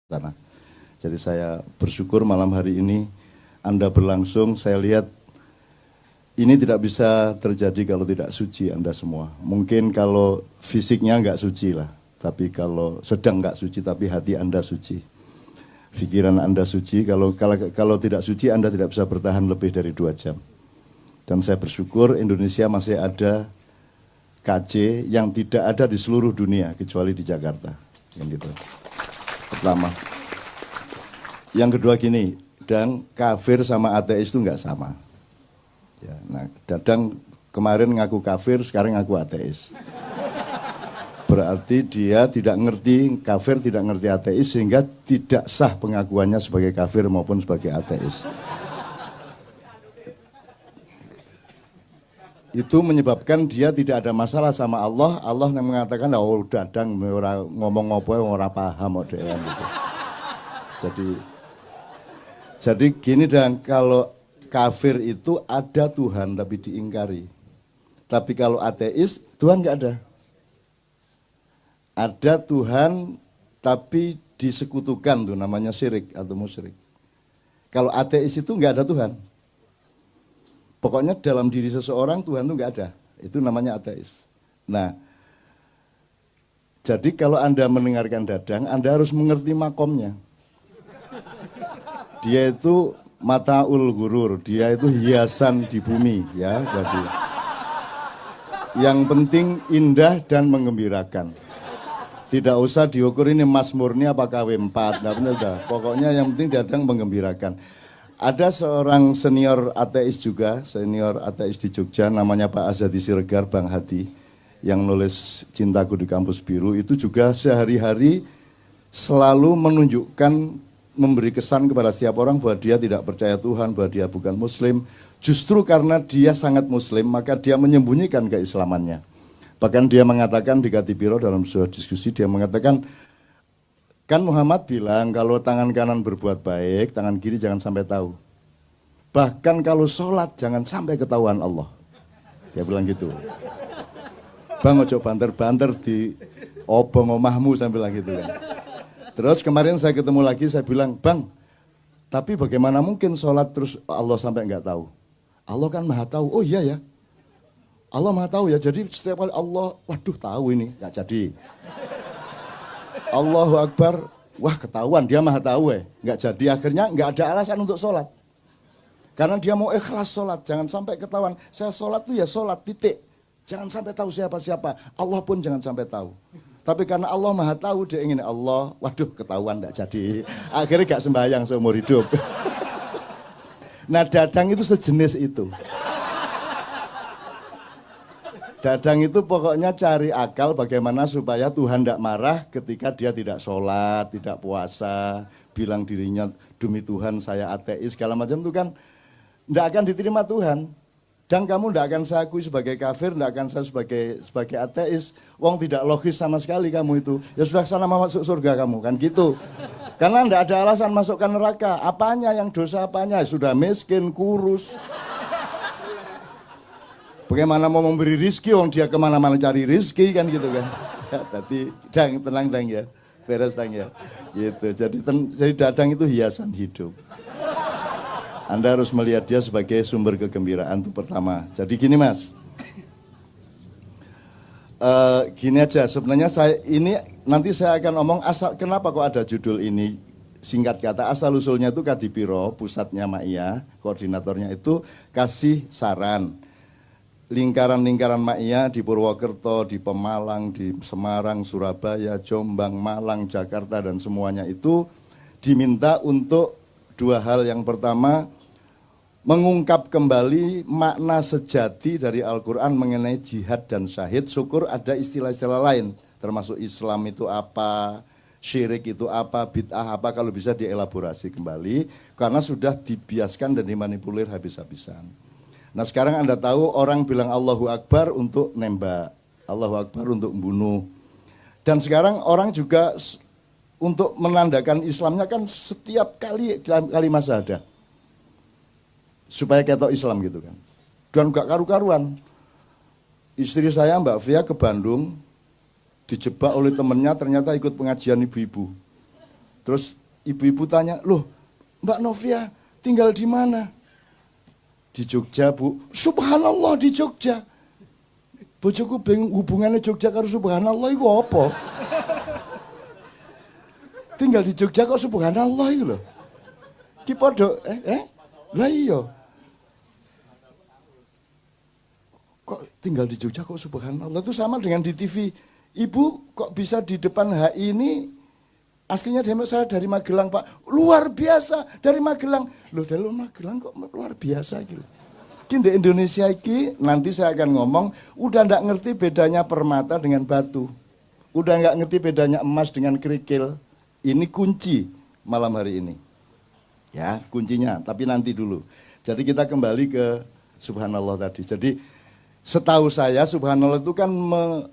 sana. Jadi saya bersyukur malam hari ini Anda berlangsung. Saya lihat ini tidak bisa terjadi kalau tidak suci Anda semua. Mungkin kalau fisiknya nggak suci lah, tapi kalau sedang nggak suci, tapi hati Anda suci. Pikiran Anda suci, kalau tidak suci Anda tidak bisa bertahan lebih dari 2 jam. Dan saya bersyukur Indonesia masih ada KC yang tidak ada di seluruh dunia kecuali di Jakarta. Yang gitu. Pertama. Yang kedua gini, dan kafir sama ateis itu nggak sama. Ya, nah, Dadang kemarin ngaku kafir, sekarang ngaku ateis. Berarti dia tidak ngerti kafir, tidak ngerti ateis, sehingga tidak sah pengakuannya sebagai kafir maupun sebagai ateis. Itu menyebabkan dia tidak ada masalah sama Allah. Allah yang mengatakan, oh Dadang ngomong apa orang paham gitu. Jadi gini, dan kalau kafir itu ada Tuhan tapi diingkari. Tapi kalau ateis, Tuhan nggak ada. Ada Tuhan tapi disekutukan, tuh namanya syirik atau musyrik. Kalau ateis itu nggak ada Tuhan. Pokoknya dalam diri seseorang Tuhan itu nggak ada. Itu namanya ateis. Nah, jadi kalau Anda mendengarkan Dadang, Anda harus mengerti makomnya. Dia itu mataul gurur, dia itu hiasan di bumi, ya. Jadi yang penting indah dan menggembirakan. Tidak usah diukur ini Mas Murni apa KW4, nah benar dah. Pokoknya yang penting Dadang menggembirakan. Ada seorang senior ateis juga, senior ateis di Jogja, namanya Pak Azadi Siregar, Bang Hadi, yang nulis Cintaku di Kampus Biru, itu juga sehari-hari selalu menunjukkan, memberi kesan kepada setiap orang bahwa dia tidak percaya Tuhan, bahwa dia bukan Muslim. Justru karena dia sangat Muslim, maka dia menyembunyikan keislamannya. Bahkan dia mengatakan di Katipiro dalam sebuah diskusi, dia mengatakan, kan Muhammad bilang kalau tangan kanan berbuat baik, tangan kiri jangan sampai tahu. Bahkan kalau sholat jangan sampai ketahuan Allah. Dia bilang gitu. Bang ojo banter-banter di obong omahmu, saya bilang gitu kan. Terus kemarin saya ketemu lagi, saya bilang, Bang, tapi bagaimana mungkin sholat terus Allah sampai nggak tahu? Allah kan maha tahu. Oh iya ya, Allah maha tahu ya, jadi setiap kali Allah, waduh tahu ini, nggak jadi. Allahu Akbar, wah ketahuan, dia maha tahu nggak jadi, akhirnya nggak ada alasan untuk sholat. Karena dia mau ikhlas sholat, jangan sampai ketahuan. Saya sholat tuh ya sholat, titik. Jangan sampai tahu siapa-siapa, Allah pun jangan sampai tahu. Tapi karena Allah maha tahu, dia ingin Allah, waduh ketahuan enggak jadi. Akhirnya gak sembahyang seumur hidup. Nah Dadang itu sejenis itu. Dadang itu pokoknya cari akal bagaimana supaya Tuhan tidak marah ketika dia tidak sholat, tidak puasa, bilang dirinya demi Tuhan saya ateis, segala macam itu kan tidak akan diterima Tuhan. Dan kamu tidak akan saya akui sebagai kafir, tidak akan saya sebagai ateis. Wong tidak logis sama sekali kamu itu. Ya sudah sana masuk surga kamu, kan gitu. Karena tidak ada alasan masukkan neraka. Apanya yang dosa apanya? Sudah miskin, kurus. Bagaimana mau memberi rizki, wong dia kemana-mana cari rizki, kan gitu kan. Ya, tapi tenang ya, beres ya. Gitu. Jadi Dadang itu hiasan hidup. Anda harus melihat dia sebagai sumber kegembiraan, itu pertama. Jadi gini Mas, gini aja, sebenarnya nanti saya akan ngomong kenapa kok ada judul ini. Singkat kata, asal usulnya itu Kadipiro, pusatnya Ma'iyah, koordinatornya itu kasih saran. Lingkaran-lingkaran Ma'iyah di Purwokerto, di Pemalang, di Semarang, Surabaya, Jombang, Malang, Jakarta, dan semuanya itu diminta untuk 2 hal. Yang pertama, mengungkap kembali makna sejati dari Al-Quran mengenai jihad dan syahid. Syukur ada istilah-istilah lain, termasuk Islam itu apa, syirik itu apa, bid'ah apa, kalau bisa dielaborasi kembali, karena sudah dibiaskan dan dimanipulir habis-habisan. Nah sekarang Anda tahu orang bilang Allahu Akbar untuk nembak, Allahu Akbar untuk membunuh. Dan sekarang orang juga untuk menandakan Islamnya kan setiap kali masa ada. Supaya ketok Islam gitu kan. Dan gak karu-karuan. Istri saya Mbak Fia ke Bandung, dijebak oleh temennya ternyata ikut pengajian ibu-ibu. Terus ibu-ibu tanya, loh Mbak Novia tinggal di mana? Di Jogja Bu. Subhanallah di Jogja. Bojoku bingung hubungannya Jogja karo subhanallah itu apa? Tinggal di Jogja kok subhanallah itu loh. Ki podo lah iya. Kok tinggal di Jogja kok subhanallah, itu sama dengan di TV. Ibu kok bisa di depan HI ini, aslinya saya dari Magelang Pak. Luar biasa dari Magelang. Loh dari Magelang kok luar biasa gitu. Di Indonesia ini nanti saya akan ngomong, udah nggak ngerti bedanya permata dengan batu. Udah nggak ngerti bedanya emas dengan kerikil. Ini kunci malam hari ini. Ya, kuncinya, tapi nanti dulu. Jadi kita kembali ke subhanallah tadi. Jadi setahu saya subhanallah itu kan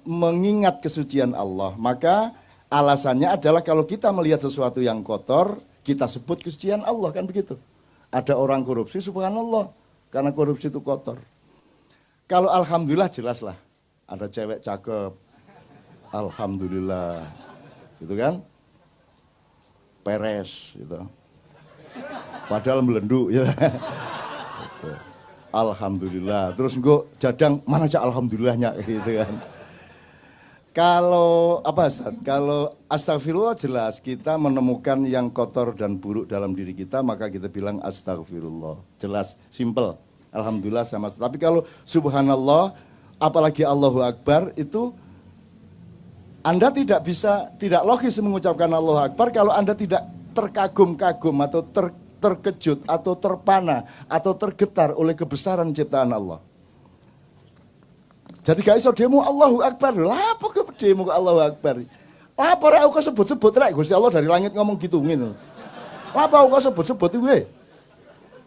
mengingat kesucian Allah. Maka alasannya adalah kalau kita melihat sesuatu yang kotor, kita sebut kesucian Allah, kan begitu. Ada orang korupsi subhanallah, karena korupsi itu kotor. Kalau alhamdulillah jelas lah, ada cewek cakep, alhamdulillah, gitu kan, peres, gitu. Padahal melenduk, ya. Gitu. Alhamdulillah. Terus gue jadang, mana cak alhamdulillahnya, gitu kan. Kalau apa Ustaz? Kalau astagfirullah jelas kita menemukan yang kotor dan buruk dalam diri kita, maka kita bilang astagfirullah. Jelas, simple. Alhamdulillah sama. Tapi kalau subhanallah, apalagi Allahu Akbar, itu Anda tidak logis mengucapkan Allahu Akbar kalau Anda tidak terkagum-kagum atau terkejut atau terpana atau tergetar oleh kebesaran ciptaan Allah. Jadi gak iso demo Allahu Akbar. Lah apa ke demo Allahu Akbar? Lah apa rek kok sebut-sebut rek Gusti Allah dari langit ngomong gitu ngene. Lah apa kok sebut-sebut iki?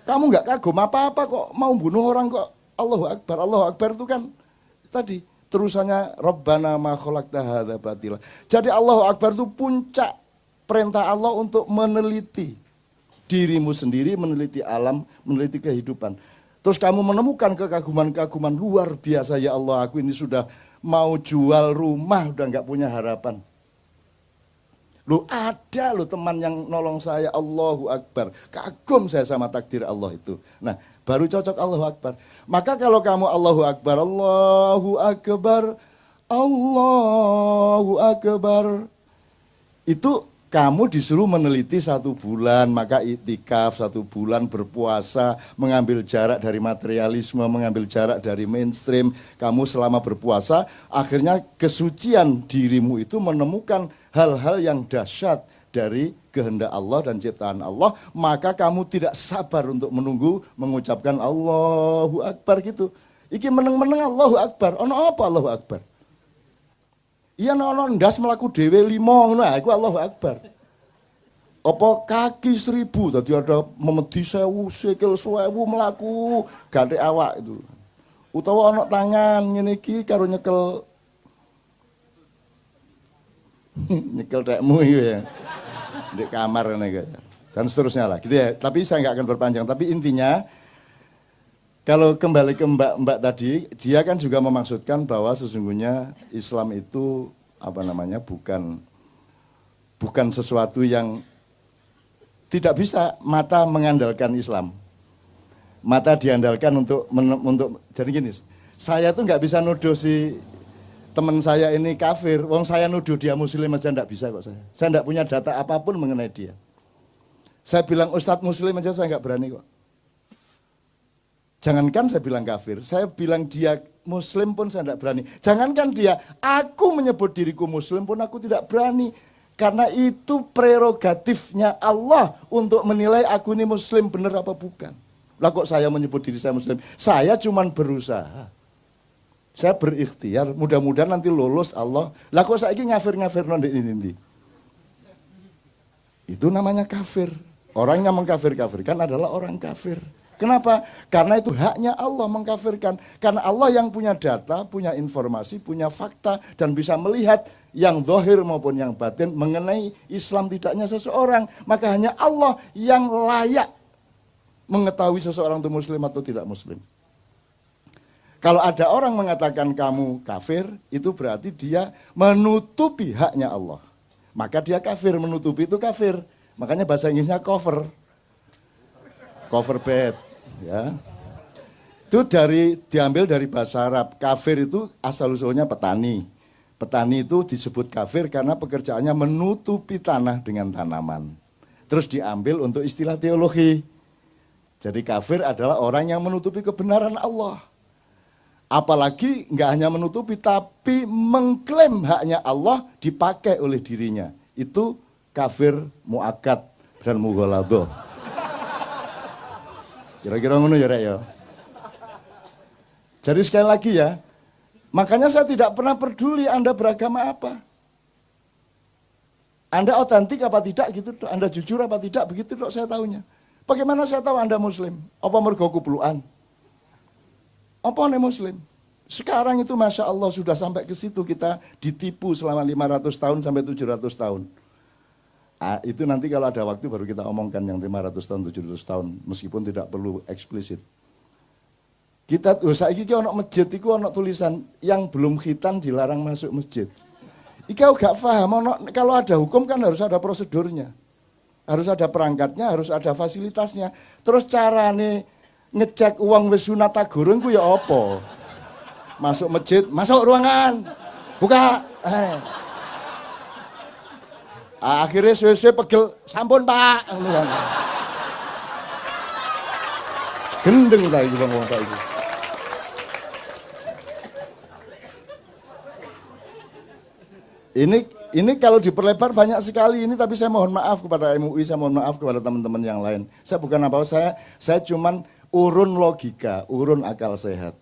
Kamu enggak kagum apa-apa kok mau bunuh orang kok Allahu Akbar. Allahu Akbar itu kan tadi terusannya Rabbana ma khalaqta hadza batila. Jadi Allahu Akbar itu puncak perintah Allah untuk meneliti dirimu sendiri, meneliti alam, meneliti kehidupan. Terus kamu menemukan kekaguman-kekaguman luar biasa, ya Allah aku ini sudah mau jual rumah, udah nggak punya harapan. Loh ada loh teman yang nolong saya, Allahu Akbar. Kagum saya sama takdir Allah itu. Nah baru cocok Allahu Akbar. Maka kalau kamu Allahu Akbar, Allahu Akbar, Allahu Akbar. Itu kamu disuruh meneliti 1 bulan, maka iktikaf 1 bulan, berpuasa, mengambil jarak dari materialisme, mengambil jarak dari mainstream. Kamu selama berpuasa, akhirnya kesucian dirimu itu menemukan hal-hal yang dahsyat dari kehendak Allah dan ciptaan Allah. Maka kamu tidak sabar untuk menunggu mengucapkan Allahu Akbar gitu. Iki meneng-meneng Allahu Akbar, ono apa Allahu Akbar? Iya nono ndas melaku dewe 5 ngono iku Allahu Akbar. Apa kaki 1000 tadi ada memedi 1000 sikil 1000 melaku gandhe awak itu. Utawa ana tangan ngene iki karo nyekel nyekel tekmu iki ya. Di kamar ngene iki. Dan seterusnya lah gitu ya. Tapi saya nggak akan berpanjang, tapi intinya kalau kembali ke Mbak tadi, dia kan juga memaksudkan bahwa sesungguhnya Islam itu bukan sesuatu yang tidak bisa mata mengandalkan Islam. Mata diandalkan untuk jadi gini, saya tuh nggak bisa nuduh si teman saya ini kafir, wong saya nuduh dia muslim aja nggak bisa kok saya. Saya nggak punya data apapun mengenai dia. Saya bilang Ustadz muslim aja saya nggak berani kok. Jangankan saya bilang kafir, saya bilang dia muslim pun saya tidak berani. Jangankan dia, aku menyebut diriku muslim pun aku tidak berani. Karena itu prerogatifnya Allah untuk menilai aku ini muslim benar apa bukan. Lah kok saya menyebut diri saya muslim? Saya cuma berusaha. Saya berikhtiar, mudah-mudahan nanti lulus Allah. Lah kok saya ini ngafir-ngafir nondik ini. Itu namanya kafir. Orang yang mengkafir-kafirkan adalah orang kafir. Kenapa? Karena itu haknya Allah mengkafirkan. Karena Allah yang punya data, punya informasi, punya fakta, dan bisa melihat yang zahir maupun yang batin mengenai Islam tidaknya seseorang. Maka hanya Allah yang layak mengetahui seseorang itu muslim atau tidak muslim. Kalau ada orang mengatakan kamu kafir, itu berarti dia menutupi haknya Allah. Maka dia kafir, menutupi itu kafir. Makanya bahasa Inggrisnya cover bed, ya. Itu diambil dari bahasa Arab. Kafir itu asal-usulnya petani. Petani itu disebut kafir karena pekerjaannya menutupi tanah dengan tanaman. Terus diambil untuk istilah teologi. Jadi kafir adalah orang yang menutupi kebenaran Allah. Apalagi nggak hanya menutupi, tapi mengklaim haknya Allah dipakai oleh dirinya. Itu kafir mu'akkad dan mughaladah. Kira-kira ngono ya, Rek ya. Jadi sekali lagi ya, makanya saya tidak pernah peduli Anda beragama apa. Anda otentik apa tidak gitu, Anda jujur apa tidak, begitu dok saya tahunya. Bagaimana saya tahu Anda Muslim? Apa mergo kuplukan? Apa nih Muslim? Sekarang itu Masya Allah sudah sampai ke situ kita ditipu selama 500 tahun sampai 700 tahun. Itu nanti kalau ada waktu baru kita omongkan yang 500 tahun, 700 tahun, meskipun tidak perlu eksplisit. Kita saiki ono masjid iku ono tulisan yang belum khitan dilarang masuk masjid. Ika gak paham, kalau ada hukum kan harus ada prosedurnya. Harus ada perangkatnya, harus ada fasilitasnya. Terus carane ngecek uang wis sunat tagurung ku ya apa? Masuk masjid, masuk ruangan. Buka. Akhirnya suwe-suwe pegel, sampun Pak. Gendeng ta iki wong tak iki. Ini kalau diperlebar banyak sekali ini, tapi saya mohon maaf kepada MUI, saya mohon maaf kepada teman-teman yang lain. Saya bukan apa-apa, saya cuman urun logika, urun akal sehat.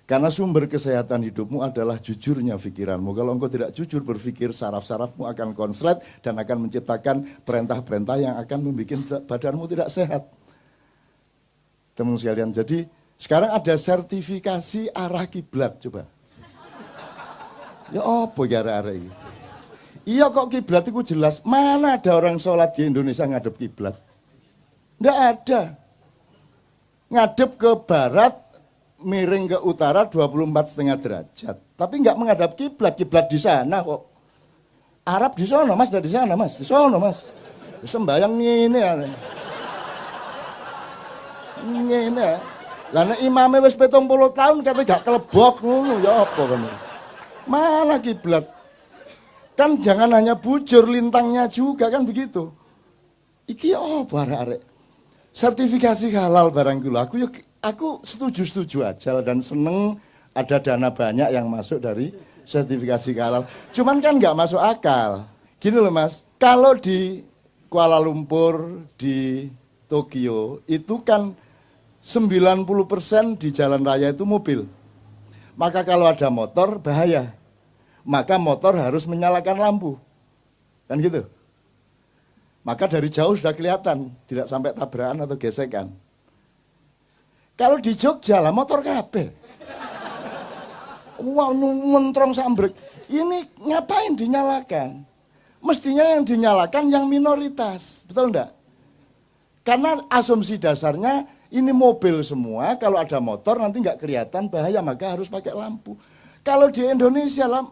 Karena sumber kesehatan hidupmu adalah jujurnya pikiranmu. Kalau engkau tidak jujur berpikir, saraf-sarafmu akan konslet dan akan menciptakan perintah-perintah yang akan membuat badanmu tidak sehat. Teman sekalian, jadi sekarang ada sertifikasi arah kiblat, coba. Ya apa gara-gara ini? Iya kok kiblat itu jelas. Mana ada orang sholat di Indonesia ngadep kiblat? Nggak ada. Ngadep ke barat, miring ke utara 24,5 derajat. Tapi nggak menghadap kiblat. Kiblat di sana kok. Arab di sana Mas, nggak di sana Mas. Di sana Mas. Sembayang ini ya. Ini ya. Karena imamnya wis 70 tahun kata gak kelebok ngono ya apa kan. Mana kiblat? Kan jangan hanya bujur lintangnya juga kan begitu. Iki apa arek-arek? Sertifikasi halal barang gula. Aku setuju aja dan seneng ada dana banyak yang masuk dari sertifikasi halal. Cuman kan nggak masuk akal. Gini loh Mas, kalau di Kuala Lumpur, di Tokyo itu kan 90% di jalan raya itu mobil. Maka kalau ada motor bahaya. Maka motor harus menyalakan lampu. Kan gitu. Maka dari jauh sudah kelihatan, tidak sampai tabrakan atau gesekan. Kalau di Jogja lah motor kabeh. Wah, mentrong sambrek. Ini ngapain dinyalakan? Mestinya yang dinyalakan yang minoritas, betul enggak? Karena asumsi dasarnya ini mobil semua, kalau ada motor nanti nggak kelihatan bahaya, maka harus pakai lampu. Kalau di Indonesia lah,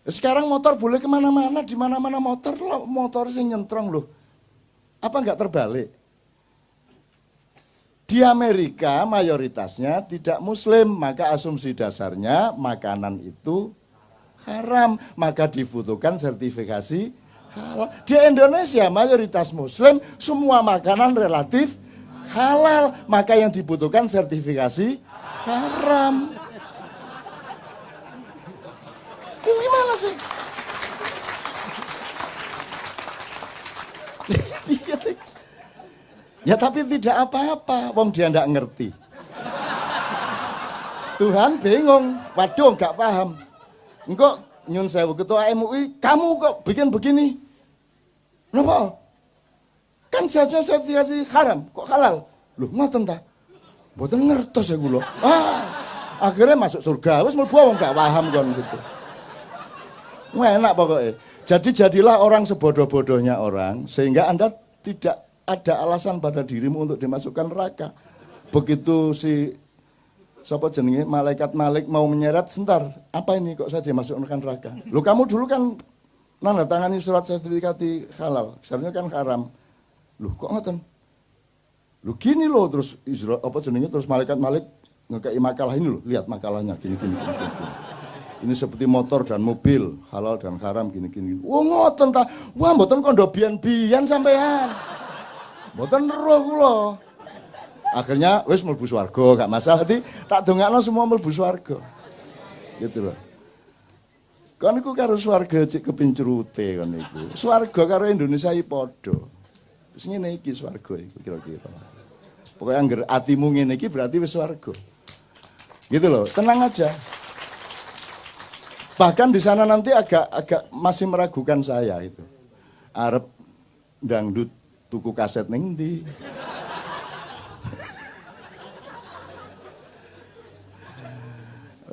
sekarang motor boleh kemana-mana, di mana-mana motor sing nyentrong loh. Apa nggak terbalik? Di Amerika mayoritasnya tidak Muslim, maka asumsi dasarnya makanan itu haram, maka dibutuhkan sertifikasi halal. Di Indonesia mayoritas Muslim, semua makanan relatif halal, maka yang dibutuhkan sertifikasi haram. Gimana sih? Ya tapi tidak apa-apa, wong dia ndak ngerti. Tuhan bingung, waduh nggak paham. Engkau nyun sewu ketua MUI, kamu kok bikin begini? Kenapa? Kan seharusnya sertifikasi haram, kok halal? Loh ngoten ta? Mboten ngertos ya kula. Akhirnya masuk surga, wis mlebu wong gak paham kon gitu. Enak pokoknya. Jadi jadilah orang sebodoh-bodohnya orang, sehingga Anda tidak ada alasan pada dirimu untuk dimasukkan neraka. Begitu si siapa jenenge malaikat Malik mau menyeret, sebentar, apa ini kok saya dimasukkan neraka? Loh kamu dulu kan nanda tangani surat sertifikat halal, seharusnya kan haram. Loh kok ngoten? Loh gini loh, terus terus malaikat ngekei makalah ini loh, lihat makalahnya gini. Ini seperti motor dan mobil, halal dan haram gini. Wah ngoten ta. Wah mboten kondo bian-bian sampean. Mboten roh kula. Akhirnya wis mlebu swarga, gak masalah. Tak dongakno semua mlebu swarga. Gitu loh. Kan iku karo swarga cek kepincrute kan iku. Swarga karo Indonesia iki padha. Wis ngene iki swarga iku kira-kira. Pokoke angger atimu ngene iki berarti wis swarga. Gitu loh, tenang aja. Bahkan di sana nanti agak masih meragukan saya itu. Arep dangdut tuku kaset ning ndi?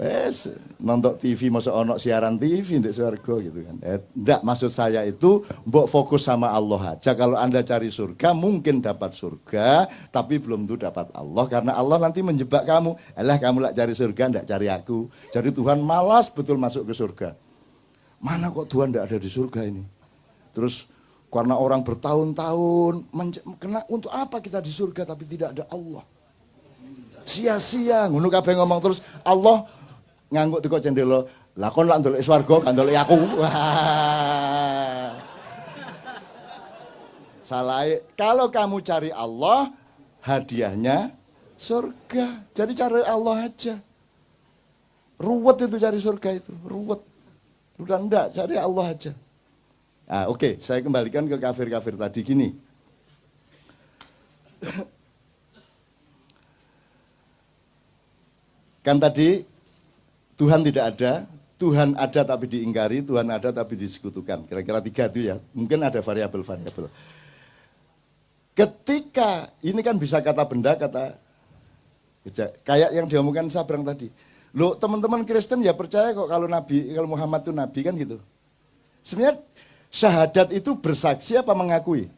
Wes nonton TV masa ono siaran TV ndek surga gitu kan. Enggak, maksud saya itu mbok fokus sama Allah aja. Kalau Anda cari surga mungkin dapat surga, tapi belum tentu dapat Allah karena Allah nanti menjebak kamu. Alah kamu lak cari surga ndak cari aku. Jadi Tuhan malas betul masuk ke surga. Mana kok Tuhan ndak ada di surga ini? Terus karena orang bertahun-tahun kena untuk apa kita di surga tapi tidak ada Allah? Sia-sia ngono kabeh ngomong terus Allah ngangguk teko cendela, lah kon lak ndelok swarga kan ndelok aku. Wah. Salah. Kalau kamu cari Allah, hadiahnya surga. Jadi cari Allah aja. Ruwet itu cari surga itu, ruwet. Udah enggak, cari Allah aja. Nah, oke, saya kembalikan ke kafir-kafir tadi gini. Kan tadi Tuhan tidak ada, Tuhan ada tapi diingkari, Tuhan ada tapi disekutukan. Kira-kira 3 itu ya, mungkin ada variabel-variabel. Ketika, ini kan bisa kata benda, kata kayak yang diomongkan Sabrang tadi. Loh teman-teman Kristen ya percaya kok kalau Muhammad itu Nabi kan gitu. Sebenarnya syahadat itu bersaksi apa mengakui?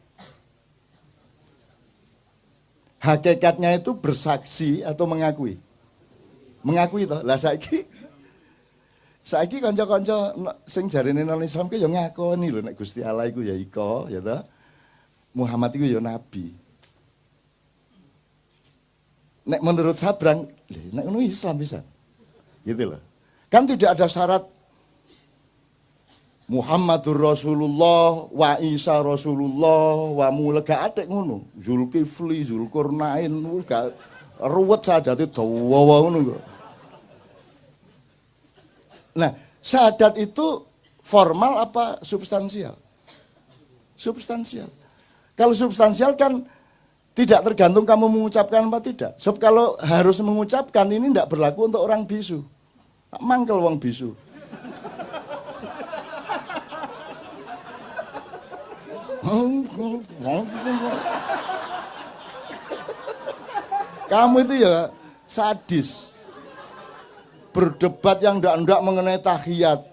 Hakikatnya itu bersaksi atau mengakui? Mengakui toh. Lah saiki kanca-kanca sing jarene nang Islam ki ya ngakoni lho nek Gusti Allah iku ya iko, ya toh. Muhammad iku ya nabi. Nek menurut Sabrang, nek ngono Islam bisa. Gitu loh. Kan tidak ada syarat Muhammadur Rasulullah, wa Isa Rasulullah, wa mulega atik ngono. Zulkifli, Zulkarnain, gak ruwet sadate dawa ngono kok. Nah, syahadat itu formal apa substansial? Substansial. Kalau substansial kan tidak tergantung kamu mengucapkan apa tidak. Sebab kalau harus mengucapkan ini tidak berlaku untuk orang bisu. Mangkel wong bisu. Kamu itu ya sadis. Berdebat yang ndak mengenai tahiyat.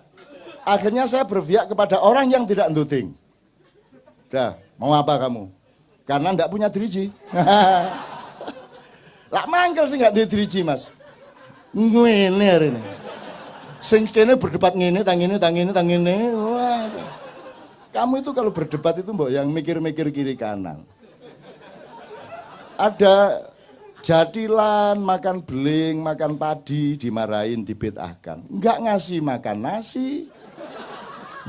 Akhirnya saya berpihak kepada orang yang tidak nduting. Dah, mau apa kamu? Karena ndak punya driji. Lah mangkel sih nggak driji, Mas. Ngene hari ini. Sing kene berdebat ngene, tang ngene. Wah. Kamu itu kalau berdebat itu mbok yang mikir-mikir kiri kanan. Ada jadilan, makan beling, makan padi, dimarahin, dibedahkan. Enggak ngasih makan nasi.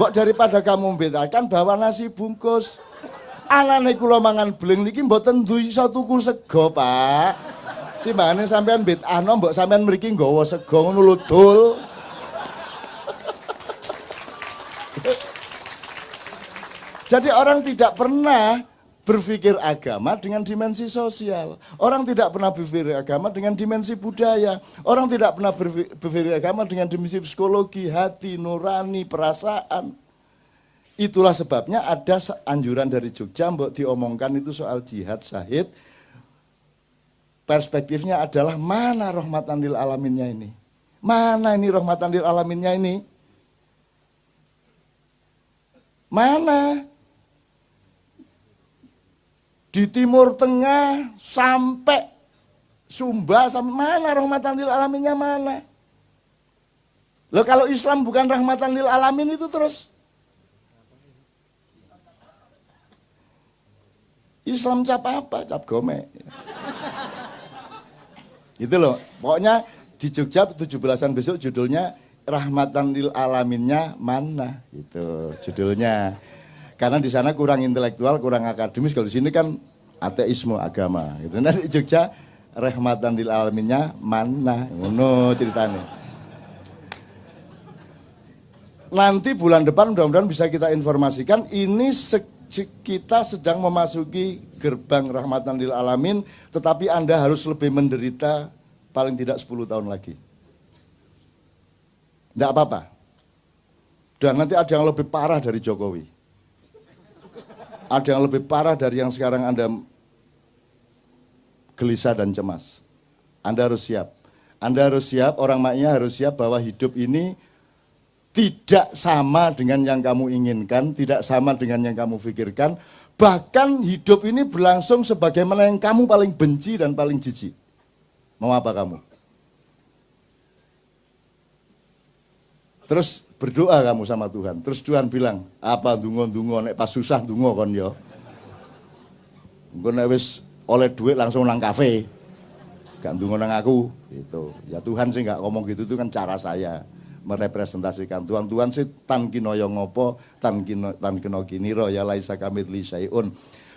Mbok daripada kamu membedahkan, bawa nasi bungkus. Anane kula mangan beling niki mboten iso tuku sego, Pak. Timbangane sampean bedahno mbok sampean mriki nggawa sego ngono lho, Dul. Jadi orang tidak pernah berpikir agama dengan dimensi sosial. Orang tidak pernah berpikir agama dengan dimensi budaya. Orang tidak pernah berpikir agama dengan dimensi psikologi, hati, nurani, perasaan. Itulah sebabnya ada anjuran dari Jogja, mbok diomongkan itu soal jihad syahid. Perspektifnya adalah mana rahmatan lil alaminnya ini? Mana ini rahmatan lil alaminnya ini? Mana? Di Timur Tengah sampai Sumba, sampai mana rahmatan lil alaminnya mana? Loh kalau Islam bukan rahmatan lil alamin itu terus Islam cap apa? Cap gome. Itu loh. Pokoknya di Jogja 17-an besok judulnya Rahmatan lil Alaminnya mana? Itu judulnya. Karena di sana kurang intelektual, kurang akademis. Kalau di sini kan ateisme agama. Gitu. Nah di Jogja Rahmatan lil Alaminnya mana? Ngono ceritanya. Nanti bulan depan mudah-mudahan bisa kita informasikan ini kita sedang memasuki gerbang Rahmatan lil Alamin, tetapi Anda harus lebih menderita paling tidak 10 tahun lagi. Tidak apa-apa. Dan nanti ada yang lebih parah dari Jokowi. Ada yang lebih parah dari yang sekarang Anda gelisah dan cemas. Anda harus siap. Anda harus siap, orang maknya harus siap bahwa hidup ini tidak sama dengan yang kamu inginkan, tidak sama dengan yang kamu pikirkan. Bahkan hidup ini berlangsung sebagaimana yang kamu paling benci dan paling jijik. Mau apa kamu? Terus berdoa kamu sama Tuhan. Terus Tuhan bilang, apa dungo-dungo, nek pas susah dungo kon yo. Engko nek wis oleh duit langsung nang kafe. Gak dungo nang aku, gitu. Ya Tuhan sih gak ngomong gitu, itu kan cara saya merepresentasikan Tuhan. Tuhan sih tan kinoyo ngopo, tan kino kiniro ya laisa kamitsli syai'un.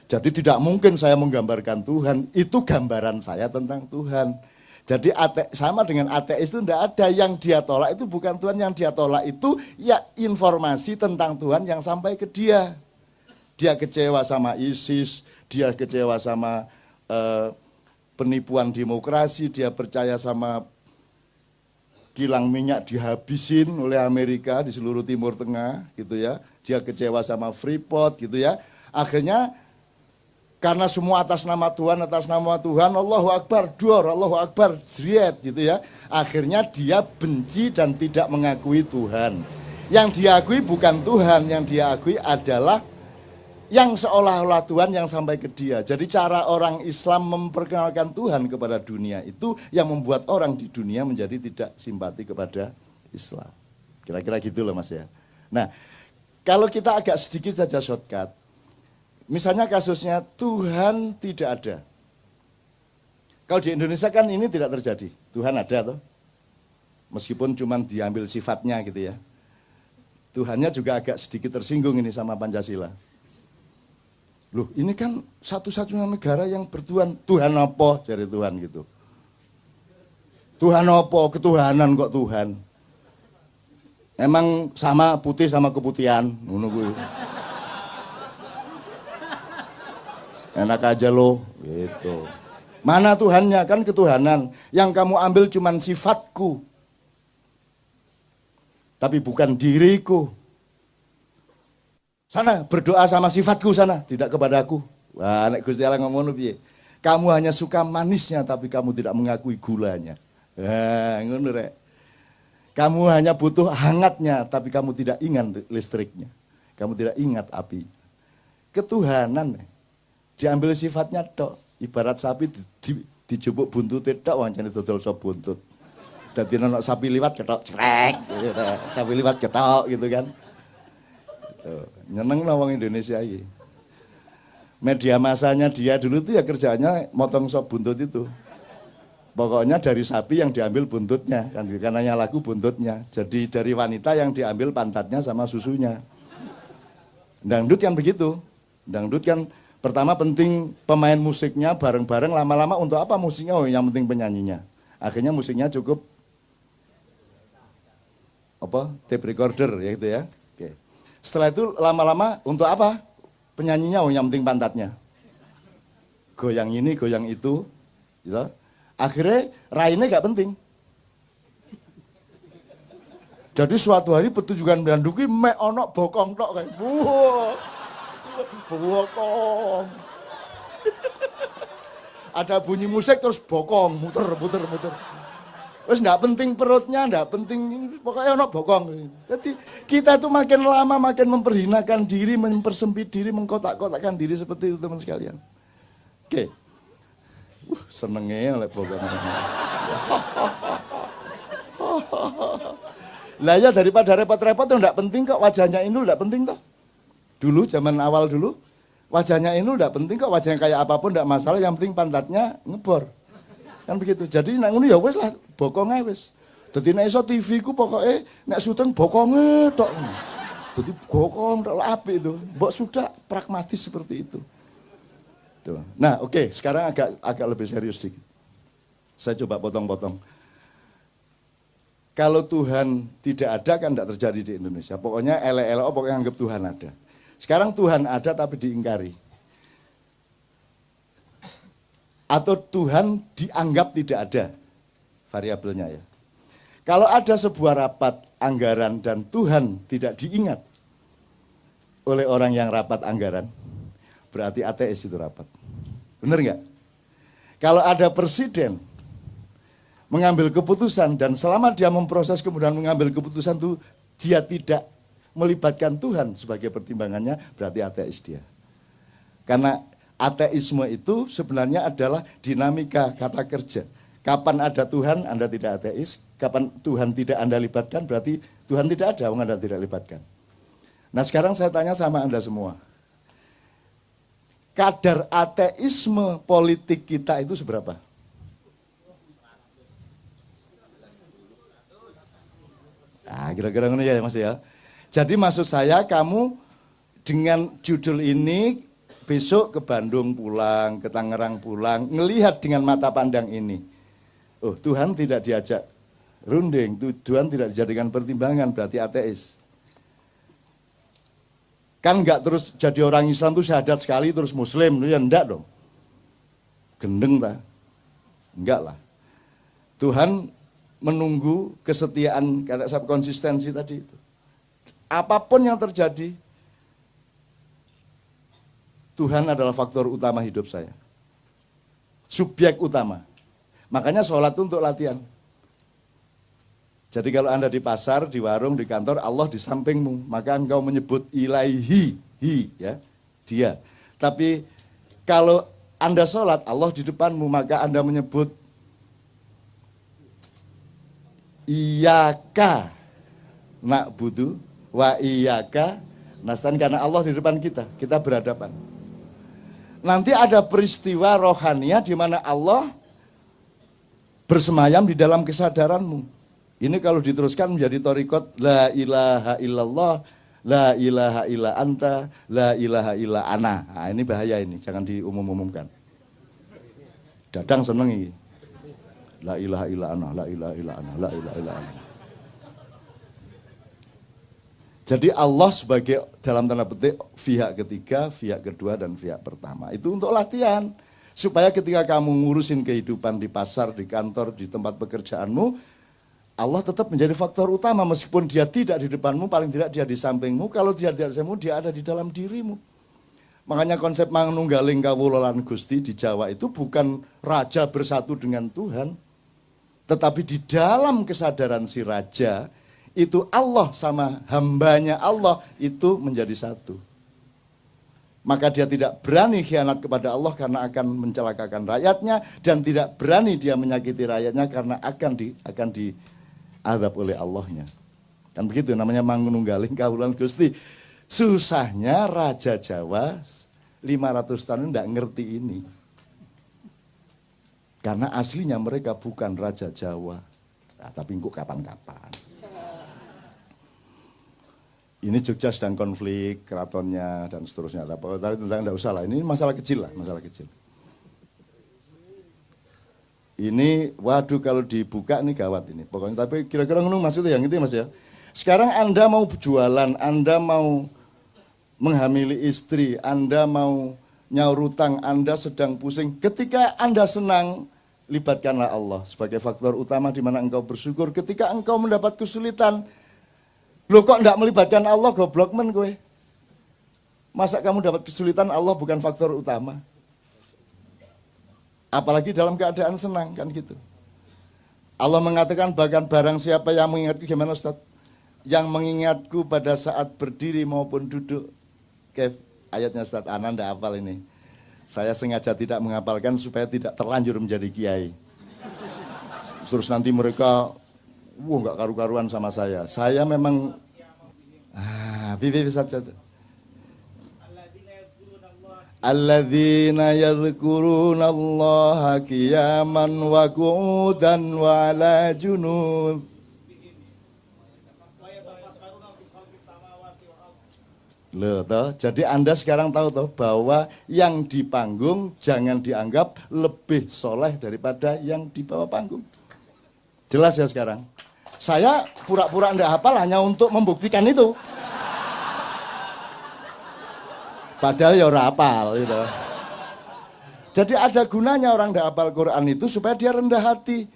Jadi tidak mungkin saya menggambarkan Tuhan, itu gambaran saya tentang Tuhan. Jadi sama dengan ateis itu tidak ada, yang dia tolak itu bukan Tuhan, yang dia tolak itu ya informasi tentang Tuhan yang sampai ke dia. Dia kecewa sama ISIS, dia kecewa sama penipuan demokrasi, dia percaya sama kilang minyak dihabisin oleh Amerika di seluruh Timur Tengah gitu ya. Dia kecewa sama Freeport gitu ya. Akhirnya karena semua atas nama Tuhan, Allahu Akbar, dor, Allahu Akbar, jriet gitu ya. Akhirnya dia benci dan tidak mengakui Tuhan. Yang diakui bukan Tuhan, yang dia akui adalah yang seolah-olah Tuhan yang sampai ke dia. Jadi cara orang Islam memperkenalkan Tuhan kepada dunia itu yang membuat orang di dunia menjadi tidak simpati kepada Islam. Kira-kira gitu loh Mas ya. Nah, kalau kita agak sedikit saja shortcut, misalnya kasusnya Tuhan tidak ada. Kalau di Indonesia kan ini tidak terjadi. Tuhan ada toh. Meskipun cuma diambil sifatnya gitu ya. Tuhannya juga agak sedikit tersinggung ini sama Pancasila. Loh ini kan satu-satunya negara yang bertuhan. Tuhan apa? Jadi Tuhan gitu. Tuhan apa? Ketuhanan kok Tuhan. Emang sama putih sama keputihan. Ngono kuwi. Enak aja loh. Gitu. Mana Tuhannya? Kan ketuhanan. Yang kamu ambil cuman sifatku. Tapi bukan diriku. Sana berdoa sama sifatku sana, tidak kepadaku. Wah, nek Gusti Allah ngomong piye? Kamu hanya suka manisnya tapi kamu tidak mengakui gulanya. Nah, ngono rek. Kamu hanya butuh hangatnya tapi kamu tidak ingat listriknya. Kamu tidak ingat api. Ketuhanan diambil sifatnya tok. Ibarat sapi dijupuk buntute tok wancane dodol sop buntut. Dadi nek sapi liwat ketok crek, sapi liwat ketok gitu kan. Nyeneng wong Indonesia ini. Media masanya dia dulu tuh ya kerjanya motong sop buntut itu. Pokoknya dari sapi yang diambil buntutnya, kan karena lagu buntutnya. Jadi dari wanita yang diambil pantatnya sama susunya. Dangdut kan begitu. Dangdut kan pertama penting pemain musiknya bareng-bareng, lama-lama untuk apa musiknya? Oh yang penting penyanyinya. Akhirnya musiknya cukup apa? Tape recorder ya gitu ya. Oke. Setelah itu lama-lama untuk apa? Penyanyinya, oh yang penting pantatnya. Goyang ini, goyang itu. Gitu. Akhirnya raine gak penting. Jadi suatu hari petunjukan Danduki mek ono bokong tok kayak. Bokong. Ada bunyi musik terus bokong, muter. Terus enggak penting perutnya, enggak penting pokoknya ono bokong. Jadi kita tuh makin lama makin memperhinakan diri, mempersempit diri, mengkotak-kotakkan diri seperti itu teman sekalian. Oke. Senengnya oleh program ini. Lah ya daripada repot-repot tuh enggak penting kok, wajahnya Inul enggak penting toh. Dulu zaman awal dulu Wajahnya ini enggak penting kok, wajahnya kayak apapun enggak masalah, yang penting pantatnya ngebor. Kan begitu. Jadi nek ngono ya wis lah, bokonge wis. Dadi nek iso TV ku pokoke nek syuting bokonge tok. Jadi bokong tok apik itu. Mbok sudah pragmatis seperti itu. Tuh. Nah, oke, sekarang agak lebih serius sedikit. Saya coba potong-potong. Kalau Tuhan tidak ada kan tidak terjadi di Indonesia. Pokoknya ele-ele pokoknya anggap Tuhan ada. Sekarang Tuhan ada tapi diingkari. Atau Tuhan dianggap tidak ada, variabelnya ya. Kalau ada sebuah rapat anggaran dan Tuhan tidak diingat oleh orang yang rapat anggaran, berarti ateis itu rapat. Benar nggak? Kalau ada presiden mengambil keputusan dan selama dia memproses kemudian mengambil keputusan itu dia tidak melibatkan Tuhan sebagai pertimbangannya, berarti ateis dia. Karena ateisme itu sebenarnya adalah dinamika kata kerja. Kapan ada Tuhan, Anda tidak ateis. Kapan Tuhan tidak Anda libatkan, berarti Tuhan tidak ada, Anda tidak libatkan. Nah sekarang saya tanya sama Anda semua. Kadar ateisme politik kita itu seberapa? Nah, kira-kira ini ya Mas ya. Jadi maksud saya kamu dengan judul ini besok ke Bandung pulang, ke Tangerang pulang, ngelihat dengan mata pandang ini. Oh, Tuhan tidak diajak runding, Tuhan tidak dijadikan pertimbangan, berarti ateis. Kan enggak terus jadi orang Islam itu syahadat sekali terus Muslim, ya enggak dong. Gendeng ta? Enggak lah. Tuhan menunggu kesetiaan, karena konsistensi tadi itu. Apapun yang terjadi, Tuhan adalah faktor utama hidup saya. Subjek utama. Makanya sholat itu untuk latihan. Jadi kalau Anda di pasar, di warung, di kantor, Allah di sampingmu. Maka engkau menyebut ilaihi, ya, dia. Tapi kalau Anda sholat, Allah di depanmu, maka Anda menyebut iyaka na'budu wa iyaka nastan, karena Allah di depan kita berhadapan. Nanti ada peristiwa rohania di mana Allah bersemayam di dalam kesadaranmu. Ini kalau diteruskan menjadi thariqat la ilaha illallah, la ilaha illa anta, la ilaha illa ana. Nah, ini bahaya ini, jangan diumum-umumkan. Dadang seneng ini. La ilaha illa ana, la ilaha illa ana, la ilaha illa ana. Jadi Allah sebagai dalam tanda petik pihak ketiga, pihak kedua, dan pihak pertama. Itu untuk latihan. Supaya ketika kamu ngurusin kehidupan di pasar, di kantor, di tempat pekerjaanmu, Allah tetap menjadi faktor utama. Meskipun dia tidak di depanmu, paling tidak dia di sampingmu. Kalau dia di sampingmu, dia ada di dalam dirimu. Makanya konsep manunggaling kawula lan Gusti di Jawa itu bukan raja bersatu dengan Tuhan. Tetapi di dalam kesadaran si raja, itu Allah sama hambanya Allah itu menjadi satu. Maka dia tidak berani khianat kepada Allah karena akan mencelakakan rakyatnya, dan tidak berani dia menyakiti rakyatnya karena akan diazab oleh Allahnya. Kan begitu namanya mangununggaling kawulan Gusti. Susahnya Raja Jawa 500 tahun tidak ngerti ini. Karena aslinya mereka bukan Raja Jawa. Nah, tapi kok kapan-kapan. Ini Jogja sedang konflik, keratonnya dan seterusnya. Tapi tentang tidak usah lah, ini masalah kecil lah, masalah kecil. Ini, waduh kalau dibuka nih gawat ini. Pokoknya, tapi kira-kira ngono maksudnya yang itu Mas ya. Sekarang Anda mau jualan, Anda mau menghamili istri, Anda mau nyaur utang, Anda sedang pusing. Ketika Anda senang, libatkanlah Allah sebagai faktor utama di mana engkau bersyukur. Ketika engkau mendapat kesulitan, loh kok enggak melibatkan Allah, goblok men gue. Masa kamu dapat kesulitan, Allah bukan faktor utama. Apalagi dalam keadaan senang, kan gitu. Allah mengatakan bahkan barang siapa yang mengingatku, gimana Ustaz? Yang mengingatku pada saat berdiri maupun duduk. Kev, ayatnya Ustaz, Ana enggak hafal ini. Saya sengaja tidak menghafalkan supaya tidak terlanjur menjadi kiai. Terus nanti mereka nggak karu-karuan sama saya. Saya memang bibi saja. Alladzina yadhkurunallaha qiyaman wa qu'udan wa ala junub. Loh, toh. Jadi Anda sekarang tahu toh bahwa yang di panggung jangan dianggap lebih soleh daripada yang di bawah panggung. Jelas ya sekarang? Saya pura-pura enggak hafal hanya untuk membuktikan itu. Padahal ya ora hafal gitu. Jadi ada gunanya orang enggak hafal Quran itu supaya dia rendah hati.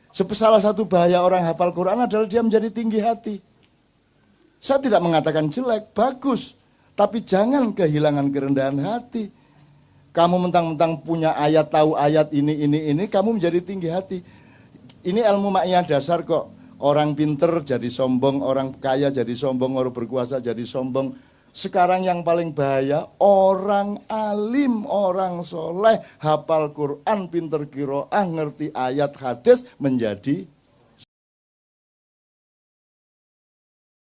Salah satu bahaya orang hafal Quran adalah dia menjadi tinggi hati. Saya tidak mengatakan jelek, bagus. Tapi jangan kehilangan kerendahan hati. Kamu mentang-mentang punya ayat, tahu ayat ini, kamu menjadi tinggi hati. Ini ilmu maknya dasar kok. Orang pinter jadi sombong, orang kaya jadi sombong, orang berkuasa jadi sombong. Sekarang yang paling bahaya, orang alim, orang soleh, hafal Quran, pinter qiraah, ngerti ayat hadis, menjadi